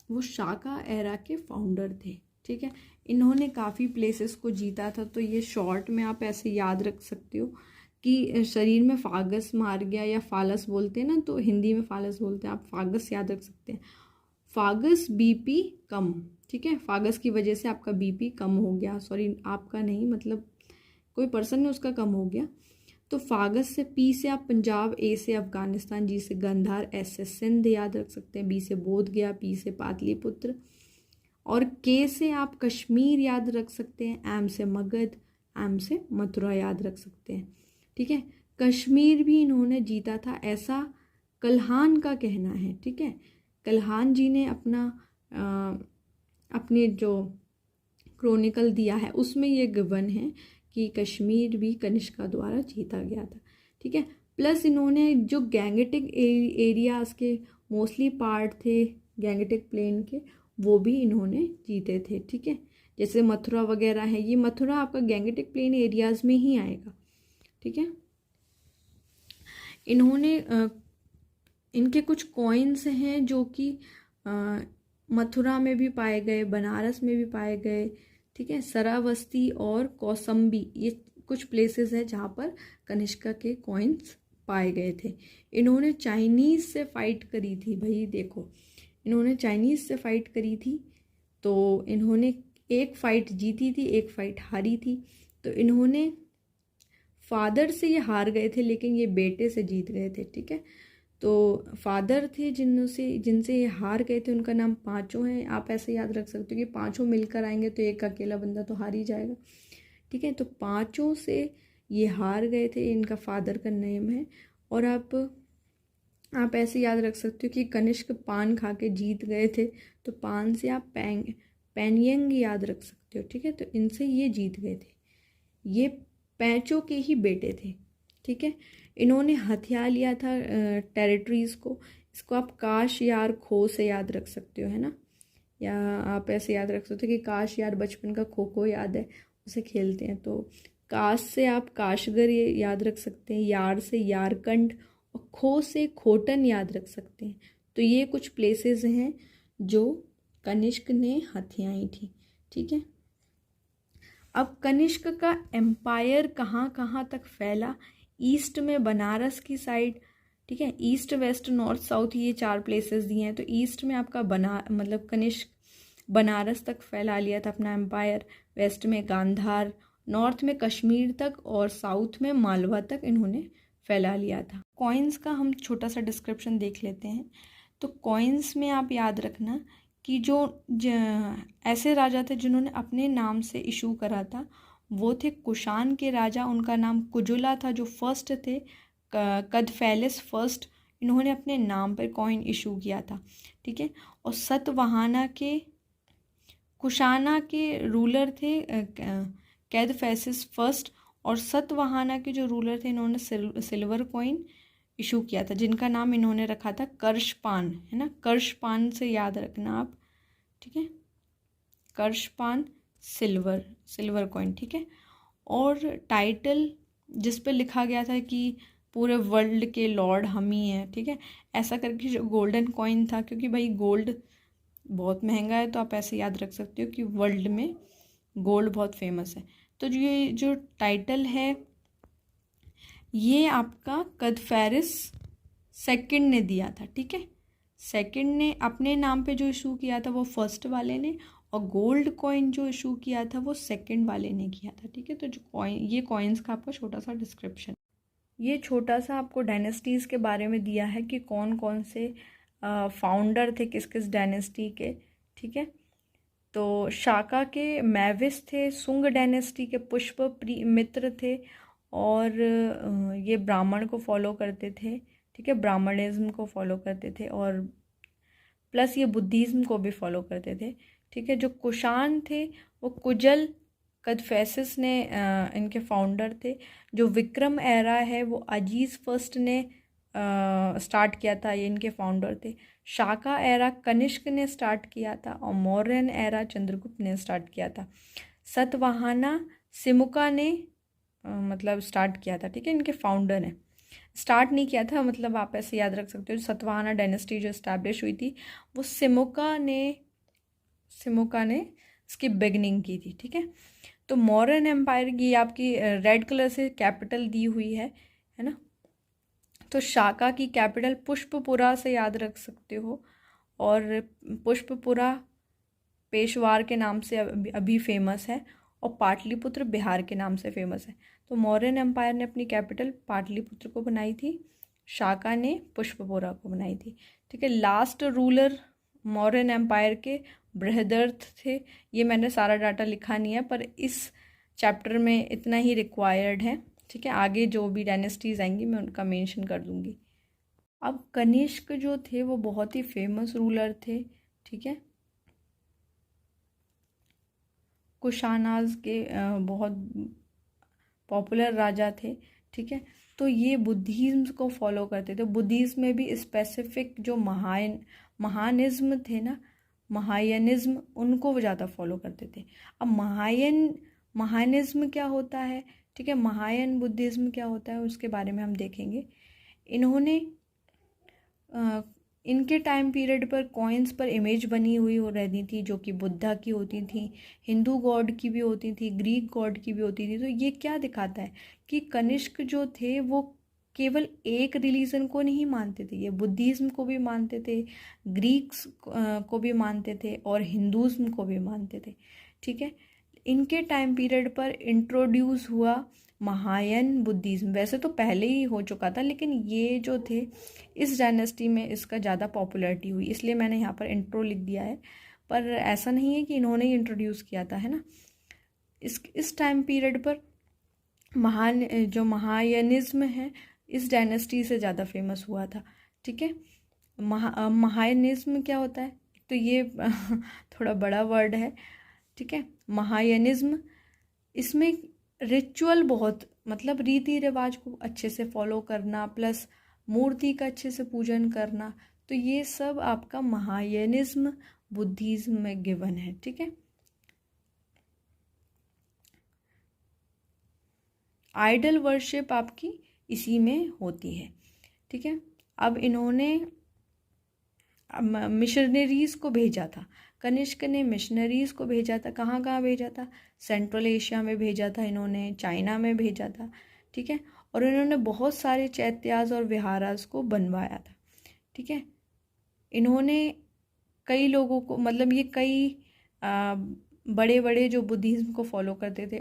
वो शाका एरा के फाउंडर थे। ठीक है, इन्होंने काफ़ी प्लेसेस को जीता था। तो ये शॉर्ट में आप ऐसे याद रख सकते हो कि शरीर में फागस मार गया, या फालस बोलते हैं ना, तो हिंदी में फालस बोलते हैं, आप फागस याद रख सकते हैं। फागस बीपी कम। ठीक है, फागस की वजह से आपका बीपी कम हो गया, सॉरी आपका नहीं, मतलब कोई पर्सन ने उसका कम हो गया। तो फागस से पी से आप पंजाब, ए से अफगानिस्तान, जी से गांधार, एस से सिंध याद रख सकते हैं, बी से बोध गया, पी से पाटलिपुत्र, और के से आप कश्मीर याद रख सकते हैं, एम से मगध, एम से मथुरा याद रख सकते हैं। ठीक है, कश्मीर भी इन्होंने जीता था, ऐसा कल्हान का कहना है। ठीक है, कल्हान जी ने अपने जो क्रोनिकल दिया है उसमें ये गिवन है कि कश्मीर भी कनिष्का द्वारा जीता गया था। ठीक है, प्लस इन्होंने जो गैंगेटिक एरियाज़ के मोस्टली पार्ट थे गैंगेटिक प्लेन के, वो भी इन्होंने जीते थे। ठीक है, जैसे मथुरा वगैरह है, ये मथुरा आपका गैंगेटिक प्लेन एरियाज़ में ही आएगा। ठीक है, इन्होंने इनके कुछ कॉइन्स हैं जो कि मथुरा में भी पाए गए, बनारस में भी पाए गए। ठीक है, सरावस्ती और कौसम्बी ये कुछ प्लेसेस हैं जहाँ पर कनिष्का के कॉइन्स पाए गए थे। इन्होंने चाइनीज़ से फाइट करी थी, भाई देखो, इन्होंने चाइनीज़ से फाइट करी थी। तो इन्होंने एक फाइट जीती थी, एक फाइट हारी थी। तो इन्होंने फादर से ये हार गए थे, लेकिन ये बेटे से जीत गए थे। ठीक है, तो फादर थे जिनसे ये हार गए थे, उनका नाम पांचों है। आप ऐसे याद रख सकते हो कि पांचों मिलकर आएंगे तो एक अकेला बंदा तो हार ही जाएगा। ठीक है, तो पांचों से ये हार गए थे, इनका फादर का नेम है। और आप ऐसे याद रख सकते हो कि कनिष्क पान खा के जीत गए थे, तो पान से आप पैनयंग याद रख सकते हो। ठीक है, तो इनसे ये जीत गए थे। ये पैंचों के ही बेटे थे। ठीक है, इन्होंने हथिया लिया था टेरिटरीज़ को। इसको आप काश यार खो से याद रख सकते हो, है ना, या आप ऐसे याद रख सकते हो कि काश यार बचपन का खो खो याद है, उसे खेलते हैं। तो काश से आप काशगर ये याद रख सकते हैं, यार से यारकंड, और खो से खोटन याद रख सकते हैं। तो ये कुछ प्लेसेस हैं जो कनिष्क ने हथियाई थी। ठीक है, अब कनिष्क का एम्पायर कहाँ कहाँ तक फैला ईस्ट में बनारस की साइड, ठीक है, ईस्ट वेस्ट नॉर्थ साउथ ये 4 प्लेसेस दिए हैं। तो ईस्ट में आपका मतलब कनिष्क बनारस तक फैला लिया था अपना एम्पायर, वेस्ट में गांधार, नॉर्थ में कश्मीर तक और साउथ में मालवा तक इन्होंने फैला लिया था। कॉइन्स का हम छोटा सा डिस्क्रिप्शन देख लेते हैं। तो कॉइन्स में आप याद रखना कि जो ऐसे राजा थे जिन्होंने अपने नाम से इशू करा था वो थे कुषाण के राजा, उनका नाम कुजुला था, जो फर्स्ट थे कदफैलिस फर्स्ट, इन्होंने अपने नाम पर कॉइन इशू किया था, ठीक है। और सतवाहना के कुषाणा के रूलर थे कैदफैसिस फर्स्ट, और सतवाहना के जो रूलर थे इन्होंने सिल्वर कॉइन इशू किया था, जिनका नाम इन्होंने रखा था कर्षपान, है ना, कर्षपान से याद रखना आप, ठीक है, कर्षपान सिल्वर कॉइन, ठीक है। और टाइटल जिस पे लिखा गया था कि पूरे वर्ल्ड के लॉर्ड हम ही हैं, ठीक है, ऐसा करके जो गोल्डन कॉइन था, क्योंकि भाई गोल्ड बहुत महंगा है तो आप ऐसे याद रख सकते हो कि वर्ल्ड में गोल्ड बहुत फेमस है। तो ये जो टाइटल है ये आपका कदफैरिस सेकंड ने दिया था, ठीक है, सेकंड ने अपने नाम पे जो इशू किया था वो फर्स्ट वाले ने, और गोल्ड कॉइन जो इशू किया था वो सेकंड वाले ने किया था, ठीक है। तो जो कॉइन, ये कॉइन्स का आपका छोटा सा डिस्क्रिप्शन, ये छोटा सा आपको डायनेस्टीज़ के बारे में दिया है कि कौन कौन से फाउंडर थे किस किस डायनेस्टी के, ठीक है। तो शाका के मैविस थे, सुंग डायनेस्टी के पुष्प मित्र थे, और ये ब्राह्मण को फॉलो करते थे, ठीक है, ब्राह्मणिज्म को फॉलो करते थे, और प्लस ये बुद्धिज़्म को भी फॉलो करते थे, ठीक है। जो कुषाण थे वो कुजल कदफैसिस ने इनके फाउंडर थे। जो विक्रम एरा है वो अजीज़ फर्स्ट ने स्टार्ट किया था, ये इनके फाउंडर थे। शाका एरा कनिष्क ने स्टार्ट किया था, और मौर्यन एरा चंद्रगुप्त ने स्टार्ट किया था। सतवाहना सिमुका ने मतलब स्टार्ट किया था, ठीक है, इनके फाउंडर ने स्टार्ट नहीं किया था, मतलब आप ऐसे याद रख सकते हो। सतवाहना डायनेस्टी जो इस्टेब्लिश हुई थी वो सिमुका ने इसकी बिगनिंग की थी, ठीक है। तो मौर्यन एम्पायर की आपकी रेड कलर से कैपिटल दी हुई है ना। तो शाका की कैपिटल पुष्पपुरा से याद रख सकते हो, और पुष्पपुरा पेशवार के नाम से अभी फेमस है, और पाटलिपुत्र बिहार के नाम से फेमस है। तो मौर्यन एम्पायर ने अपनी कैपिटल पाटलिपुत्र को बनाई थी, शाका ने पुष्पपुरा को बनाई थी, ठीक है। लास्ट रूलर मौर्यन एम्पायर के बृहदर्थ थे। ये मैंने सारा डाटा लिखा नहीं है, पर इस चैप्टर में इतना ही रिक्वायर्ड है, ठीक है। आगे जो भी डायनेस्टीज आएंगी मैं उनका मेंशन कर दूंगी। अब कनिष्क जो थे वो बहुत ही फेमस रूलर थे, ठीक है, कुशानाज के बहुत पॉपुलर राजा थे, ठीक है। तो ये बुद्धिज़्म को फॉलो करते थे। बुद्धिज़्म में भी स्पेसिफिक जो महानिज्म थे ना, महायानिज्म, उनको वो ज़्यादा फॉलो करते थे। अब महानिज्म क्या होता है, ठीक है, महायान बुद्धिज़्म क्या होता है उसके बारे में हम देखेंगे। इन्होंने इनके टाइम पीरियड पर कॉइन्स पर इमेज बनी हुई हो रहती थी, जो कि बुद्धा की होती थी, हिंदू गॉड की भी होती थी, ग्रीक गॉड की भी होती थी। तो ये क्या दिखाता है कि कनिष्क जो थे वो केवल एक रिलीजन को नहीं मानते थे, ये बुद्धिज़्म को भी मानते थे, ग्रीक्स को भी मानते थे, और हिंदुज़्म को भी मानते थे, ठीक है। इनके टाइम पीरियड पर इंट्रोड्यूस हुआ महायान बुद्धिज़्म। वैसे तो पहले ही हो चुका था, लेकिन ये जो थे इस डायनेस्टी में इसका ज़्यादा पॉपुलैरिटी हुई, इसलिए मैंने यहाँ पर इंट्रो लिख दिया है, पर ऐसा नहीं है कि इन्होंने ही इंट्रोड्यूस किया था, है ना। इस टाइम पीरियड पर जो महायानिज्म है इस डायनेस्टी से ज़्यादा फेमस हुआ था, ठीक है। महायानिज्म क्या होता है, तो ये थोड़ा बड़ा वर्ड है, ठीक है। महायानिज्म, इसमें रिचुअल बहुत, मतलब रीति रिवाज को अच्छे से फॉलो करना, प्लस मूर्ति का अच्छे से पूजन करना, तो ये सब आपका महायानिज्म बुद्धिज्म में गिवन है, ठीक है। आइडल वर्शिप आपकी इसी में होती है, ठीक है। अब इन्होंने मिशनरीज़ को भेजा था, कनिष्क ने मिशनरीज़ को भेजा था। कहाँ कहाँ भेजा था, सेंट्रल एशिया में भेजा था इन्होंने, चाइना में भेजा था, ठीक है। और इन्होंने बहुत सारे चैत्यास और विहारास को बनवाया था। ठीक है, इन्होंने कई लोगों को, मतलब ये कई बड़े बड़े जो बुद्धिज़्म को फॉलो करते थे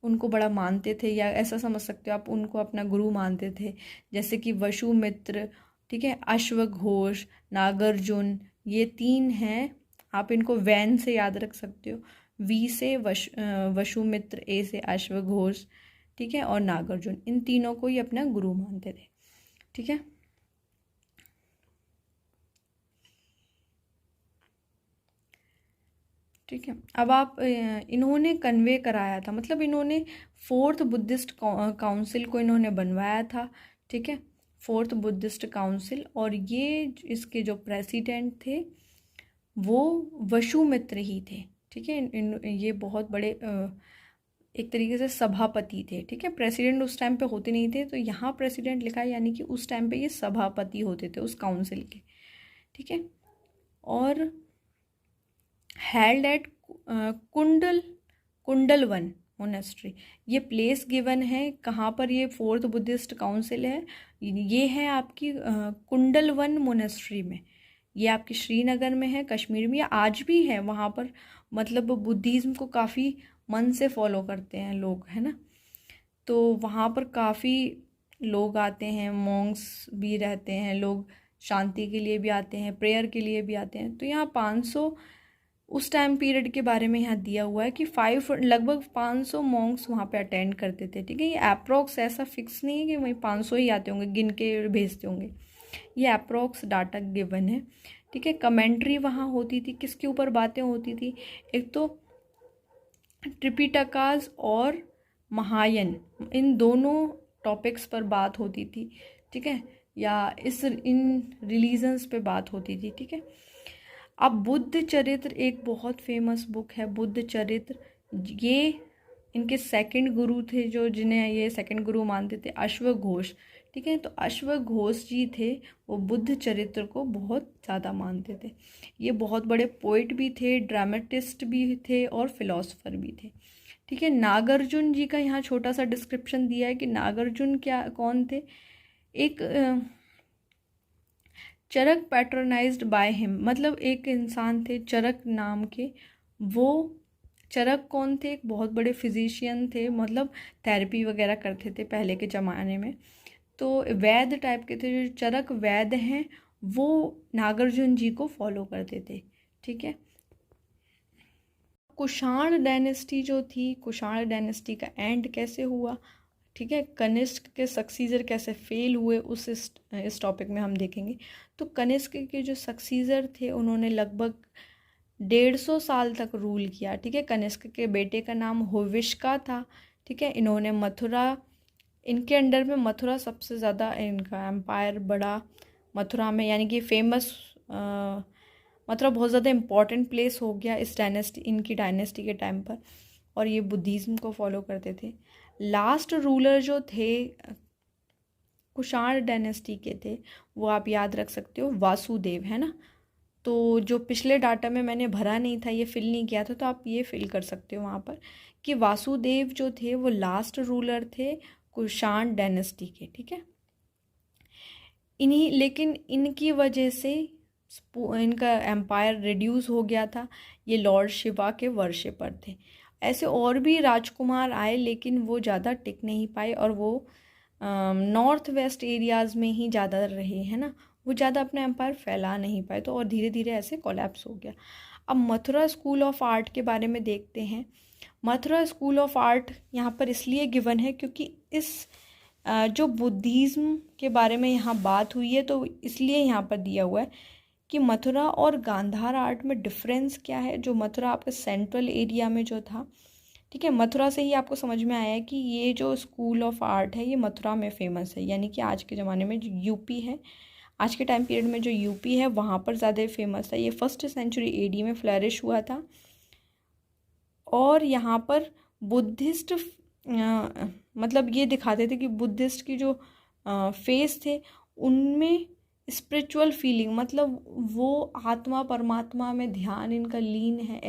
उनको बड़ा मानते थे, या ऐसा समझ सकते हो आप, उनको अपना गुरु मानते थे। जैसे कि वसुमित्र, ठीक है, अश्वघोष, नागार्जुन, ये 3 हैं। आप इनको वैन से याद रख सकते हो। वी से वसुमित्र, ए से अश्वघोष, ठीक है, और नागार्जुन, इन तीनों को ही अपना गुरु मानते थे। ठीक है, ठीक है। अब आप इन्होंने कन्वे कराया था, मतलब इन्होंने 4th बुद्धिस्ट काउंसिल को इन्होंने बनवाया था। ठीक है, 4th बुद्धिस्ट काउंसिल, और ये इसके जो प्रेसिडेंट थे वो वसुमित्र ही थे। ठीक है, ये बहुत बड़े एक तरीके से सभापति थे। ठीक है, प्रेसिडेंट उस टाइम पे होते नहीं थे, तो यहाँ प्रेसिडेंट लिखा है, यानी कि उस टाइम पे ये सभापति होते थे उस काउंसिल के। ठीक है, और हेल्ड एट कुंडलवन मोनेस्ट्री, ये प्लेस गिवन है कहाँ पर, ये 4th बुद्धिस्ट काउंसिल है, ये है आपकी कुंडलवन मोनेस्ट्री में। ये आपकी श्रीनगर में है, कश्मीर में, या आज भी है वहाँ पर। मतलब बुद्धिज़्म को काफ़ी मन से फॉलो करते हैं लोग, है ना। तो वहाँ पर काफ़ी लोग आते हैं, मॉन्क्स भी रहते हैं, लोग शांति के लिए भी आते हैं, प्रेयर के लिए भी आते हैं। तो यहाँ 500 उस टाइम पीरियड के बारे में यहाँ दिया हुआ है कि लगभग 500 मॉन्क्स वहाँ पे अटेंड करते थे। ठीक है, ये अप्रोक्स, ऐसा फिक्स नहीं है कि वहीं 500 ही आते होंगे, गिन के भेजते होंगे, ये अप्रोक्स डाटा गिवन है। ठीक है, कमेंट्री वहाँ होती थी, किसके ऊपर बातें होती थी, एक तो त्रिपिटकास और महायान, इन दोनों टॉपिक्स पर बात होती थी। ठीक है, या इन रिलीजन्स पे बात होती थी। ठीक है, अब बुद्ध चरित्र एक बहुत फेमस बुक है, बुद्ध चरित्र। ये इनके सेकंड गुरु थे, जो जिन्हें ये सेकंड गुरु मानते थे, अश्वघोष। ठीक है, तो अश्वघोष जी थे, वो बुद्ध चरित्र को बहुत ज़्यादा मानते थे। ये बहुत बड़े पोइट भी थे, ड्रामेटिस्ट भी थे, और फिलोसोफर भी थे। ठीक है, नागार्जुन जी का यहाँ छोटा सा डिस्क्रिप्शन दिया है कि नागार्जुन कौन थे। एक चरक पैट्रोनाइज्ड बाय हिम, मतलब एक इंसान थे चरक नाम के। वो चरक कौन थे, एक बहुत बड़े फिजिशियन थे, मतलब थेरेपी वगैरह करते थे पहले के ज़माने में। तो वैद्य टाइप के थे, जो चरक वैद्य हैं वो नागार्जुन जी को फॉलो करते थे। ठीक है, कुषाण डायनेस्टी जो थी, कुषाण डायनेस्टी का एंड कैसे हुआ, ठीक है, कनिष्क के सक्सीजर कैसे फेल हुए, इस टॉपिक में हम देखेंगे। तो कनिष्क के जो सक्सीजर थे उन्होंने लगभग 150 साल तक रूल किया। ठीक है, कनिष्क के बेटे का नाम हुविष्का था। ठीक है, इन्होंने मथुरा, इनके अंडर में मथुरा सबसे ज़्यादा, इनका एम्पायर बड़ा मथुरा में, यानी कि फेमस मथुरा बहुत ज़्यादा इम्पॉर्टेंट प्लेस हो गया इस डायनेस्टी, इनकी डायनेस्टी के टाइम पर, और ये बुद्धिज़्म को फॉलो करते थे। लास्ट रूलर जो थे कुषाण डायनेस्टी के थे, वो आप याद रख सकते हो, वासुदेव, है ना। तो जो पिछले डाटा में मैंने भरा नहीं था, ये फिल नहीं किया था, तो आप ये फिल कर सकते हो वहाँ पर कि वासुदेव जो थे वो लास्ट रूलर थे कुषाण डायनेस्टी के। ठीक है, लेकिन इनकी वजह से इनका एम्पायर रिड्यूस हो गया था। ये लॉर्ड शिवा के वर्शिपर थे। ऐसे और भी राजकुमार आए, लेकिन वो ज़्यादा टिक नहीं पाए, और वो नॉर्थ वेस्ट एरियाज़ में ही ज़्यादा रहे, है ना। वो ज़्यादा अपना एम्पायर फैला नहीं पाए, तो और धीरे धीरे ऐसे कोलैप्स हो गया। अब मथुरा स्कूल ऑफ आर्ट के बारे में देखते हैं। मथुरा स्कूल ऑफ आर्ट यहाँ पर इसलिए गिवन है क्योंकि इस जो बुद्धिज़्म के बारे में यहाँ बात हुई है, तो इसलिए यहाँ पर दिया हुआ है कि मथुरा और गांधार आर्ट में डिफरेंस क्या है। जो मथुरा आपके सेंट्रल एरिया में जो था, ठीक है, मथुरा से ही आपको समझ में आया है कि ये जो स्कूल ऑफ आर्ट है ये मथुरा में फेमस है, यानी कि आज के ज़माने में जो यूपी है, आज के टाइम पीरियड में जो यूपी है वहाँ पर ज़्यादा फेमस है। ये 1st सेंचुरी एडी में फ्लरिश हुआ था, और यहाँ पर बुद्धिस्ट मतलब ये दिखाते थे कि बुद्धिस्ट की जो फेस थे उनमें स्पिरिचुअल फीलिंग, मतलब वो आत्मा परमात्मा में ध्यान इनका लीन है,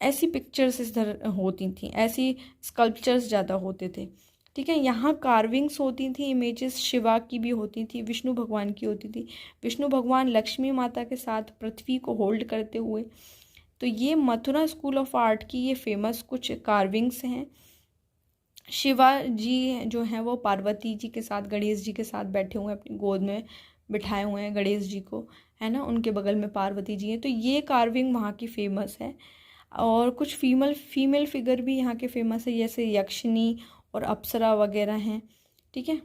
ऐसी पिक्चर्स इधर होती थी, ऐसी स्कल्पचर्स ज़्यादा होते थे। ठीक है। यहाँ कार्विंग्स होती थी, इमेजेस शिवा की भी होती थी, विष्णु भगवान की होती थी, विष्णु भगवान लक्ष्मी माता के साथ पृथ्वी को होल्ड करते हुए। तो ये मथुरा स्कूल ऑफ आर्ट की ये फेमस कुछ कार्विंग्स हैं। शिवा जी जो हैं वो पार्वती जी के साथ, गणेश जी के साथ बैठे हुए हैं, अपनी गोद में बिठाए हुए हैं गणेश जी को, है ना, उनके बगल में पार्वती जी हैं। तो ये कार्विंग वहाँ की फेमस है। और कुछ फीमेल फिगर भी यहाँ के फेमस है, जैसे यक्षिनी और अप्सरा वगैरह हैं। ठीक है।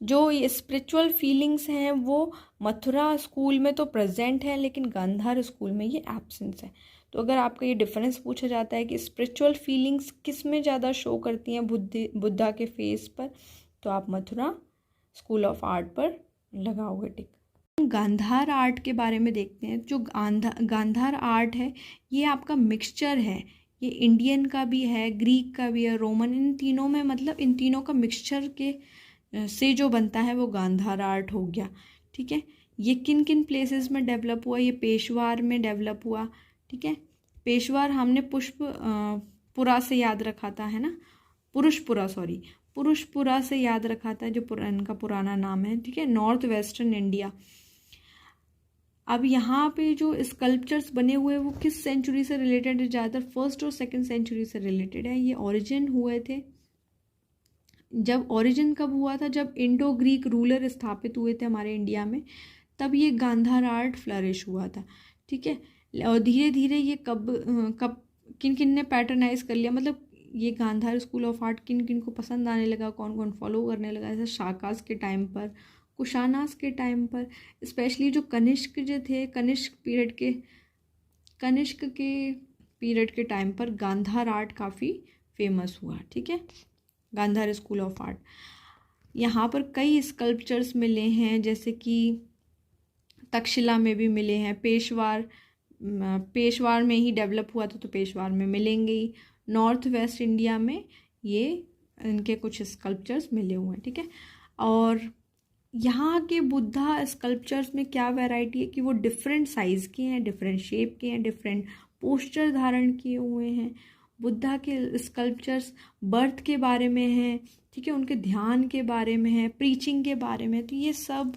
जो ये स्पिरिचुअल फीलिंग्स हैं वो मथुरा स्कूल में तो प्रेजेंट है, लेकिन गांधार स्कूल में ये एब्सेंस है। तो अगर आपका ये डिफरेंस पूछा जाता है कि स्पिरिचुअल फीलिंग्स किस में ज़्यादा शो करती हैं बुद्धा के फेस पर, तो आप मथुरा स्कूल ऑफ आर्ट पर लगाओगे टिक। गांधार आर्ट के बारे में देखते हैं। जो गांधार आर्ट है ये आपका मिक्सचर है, ये इंडियन का भी है, ग्रीक का भी है, रोमन, इन तीनों में, मतलब इन तीनों का मिक्सचर के से जो बनता है वो गांधार आर्ट हो गया। ठीक है। ये किन किन प्लेसेस में डेवलप हुआ? ये पेशवार में डेवलप हुआ। ठीक है। पेशवार हमने पुरा से याद रखा था, है ना, पुरुषपुरा से याद रखा था, जो इनका पुराना नाम है। ठीक है। North western India. अब यहाँ पे जो स्कल्पचर्स बने हुए वो किस सेंचुरी से रिलेटेड है? ज़्यादातर फर्स्ट और सेकंड सेंचुरी से रिलेटेड है। ये ओरिजिन हुए थे, जब ओरिजिन कब हुआ था? जब इंडो ग्रीक रूलर स्थापित हुए थे हमारे इंडिया में, तब ये गांधार आर्ट फ्लरिश हुआ था। ठीक है। और धीरे धीरे ये कब किन किन ने पैटर्नाइज कर लिया, मतलब ये गांधार स्कूल ऑफ आर्ट किन किन को पसंद आने लगा, कौन कौन फॉलो करने लगा? जैसे शाकास के टाइम पर, कुशानास के टाइम पर, स्पेशली जो कनिष्क जो थे, कनिष्क के पीरियड के टाइम पर गांधार आर्ट काफ़ी फेमस हुआ। ठीक है। गांधार स्कूल ऑफ आर्ट, यहाँ पर कई स्कल्पचर्स मिले हैं, जैसे कि तक्षशिला में भी मिले हैं, पेशवार में ही डेवलप हुआ था तो पेशवार में मिलेंगे ही। नॉर्थ वेस्ट इंडिया में ये इनके कुछ स्कल्पचर्स मिले हुए हैं। ठीक है। और यहाँ के बुद्धा स्कल्पचर्स में क्या वैरायटी है कि वो डिफरेंट साइज़ के हैं, डिफरेंट शेप के हैं, डिफरेंट पोस्चर धारण किए हुए हैं। बुद्धा के स्कल्पचर्स बर्थ के बारे में हैं, ठीक है, उनके ध्यान के बारे में है, प्रीचिंग के बारे में। तो ये सब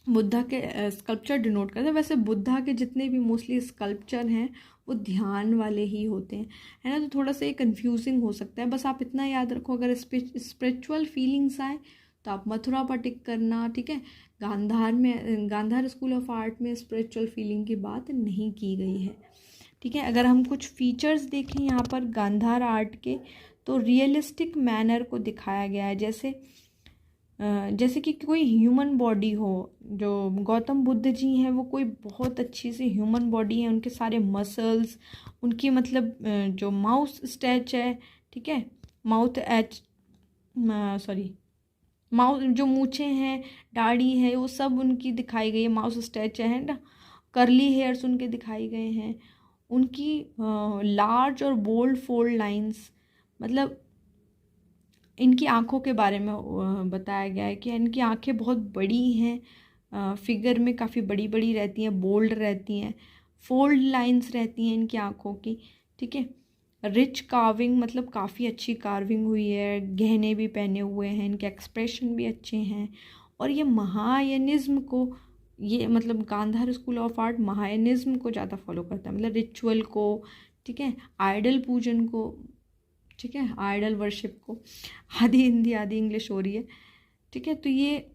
बुद्धा के स्कल्पचर डिनोट करते हैं। वैसे बुद्धा के जितने भी मोस्टली स्कल्पचर हैं वो ध्यान वाले ही होते हैं, है ना। तो थोड़ा सा ये कन्फ्यूजिंग हो सकता है। बस आप इतना याद रखो, अगर स्पिरिचुअल फीलिंग्स आए तो आप मथुरा पर टिक करना। ठीक है। गांधार स्कूल ऑफ आर्ट में स्पिरिचुअल फीलिंग की बात नहीं की गई है। ठीक है। अगर हम कुछ फीचर्स देखें यहाँ पर गांधार आर्ट के, तो रियलिस्टिक मैनर को दिखाया गया है। जैसे कि कोई ह्यूमन बॉडी हो, जो गौतम बुद्ध जी हैं वो कोई बहुत अच्छी सी ह्यूमन बॉडी है, उनके सारे मसल्स, उनकी मतलब जो माउथ स्टैच है, ठीक है, माउथ जो मूछें हैं, दाढ़ी है, वो सब उनकी दिखाई गई है, माउथ स्टैच है ना, कर्ली हेयर्स उनके दिखाई गए हैं, उनकी लार्ज और बोल्ड फोल्ड लाइंस, मतलब इनकी आँखों के बारे में बताया गया है कि इनकी आँखें बहुत बड़ी हैं, फिगर में काफ़ी बड़ी बड़ी रहती हैं, बोल्ड रहती हैं, फोल्ड लाइंस रहती हैं इनकी आँखों की। ठीक है। रिच कार्विंग, मतलब काफ़ी अच्छी कार्विंग हुई है, गहने भी पहने हुए हैं, इनके एक्सप्रेशन भी अच्छे हैं। और ये महायानिज्म को, ये मतलब गांधार स्कूल ऑफ आर्ट महायानिज्म को ज़्यादा फॉलो करता है, मतलब रिचुअल को, ठीक है, आइडल पूजन को, ठीक है, आइडल वर्शिप को। आधी हिंदी आधी इंग्लिश हो रही है। ठीक है। तो ये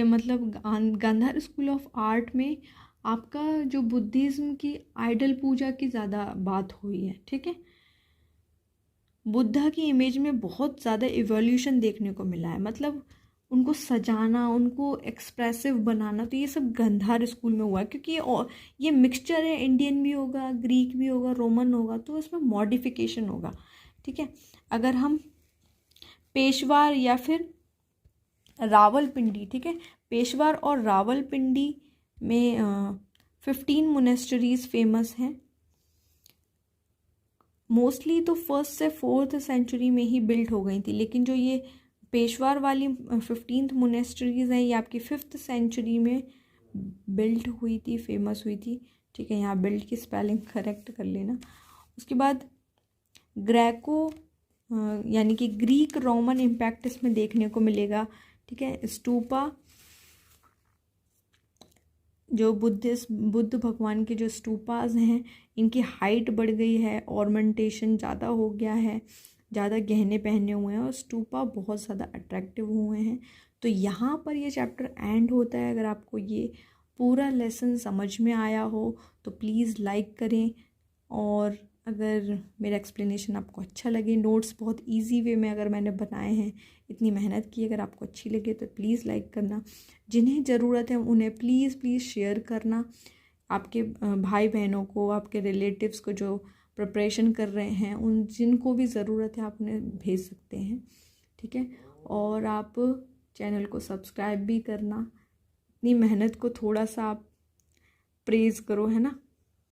मतलब गांधार स्कूल ऑफ आर्ट में आपका जो बुद्धिज़्म की आइडल पूजा की ज़्यादा बात हुई है। ठीक है। बुद्धा की इमेज में बहुत ज़्यादा इवोल्यूशन देखने को मिला है, मतलब उनको सजाना, उनको एक्सप्रेसिव बनाना, तो ये सब गांधार स्कूल में हुआ है, क्योंकि ये मिक्सचर है, इंडियन भी होगा, ग्रीक भी होगा, रोमन होगा, तो इसमें मॉडिफिकेशन होगा। ठीक है। अगर हम पेशवार या फिर रावलपिंडी, ठीक है, पेशवार और रावलपिंडी में 15 मोनेस्टरीज फेमस हैं। मोस्टली तो 1st से 4th सेंचुरी में ही बिल्ड हो गई थी, लेकिन जो ये पेशवार वाली 15th मोनेस्टरीज हैं ये आपकी 5th सेंचुरी में बिल्ड हुई थी, फेमस हुई थी। ठीक है। यहाँ बिल्ड की स्पेलिंग करेक्ट कर लेना। उसके बाद ग्रेको यानी कि ग्रीक रोमन इम्पैक्ट इसमें देखने को मिलेगा। ठीक है, स्तूपा जो बुद्ध भगवान के जो स्तूपाज हैं इनकी हाइट बढ़ गई है, ऑर्मेंटेशन ज़्यादा हो गया है, ज़्यादा गहने पहने हुए हैं और स्तूपा बहुत ज़्यादा अट्रैक्टिव हुए हैं। तो यहाँ पर ये चैप्टर एंड होता है। अगर आपको ये पूरा लेसन समझ में आया हो तो प्लीज़ लाइक करें, और अगर मेरा एक्सप्लेनेशन आपको अच्छा लगे, नोट्स बहुत इजी वे में अगर मैंने बनाए हैं, इतनी मेहनत की, अगर आपको अच्छी लगे तो प्लीज़ लाइक करना। जिन्हें ज़रूरत है उन्हें प्लीज़ शेयर करना, आपके भाई बहनों को, आपके रिलेटिव्स को जो प्रिपरेशन कर रहे हैं, उन जिनको भी ज़रूरत है आप उन्हें भेज सकते हैं। ठीक है, और आप चैनल को सब्सक्राइब भी करना। इतनी मेहनत को थोड़ा सा आप प्रेज़ करो, है ना।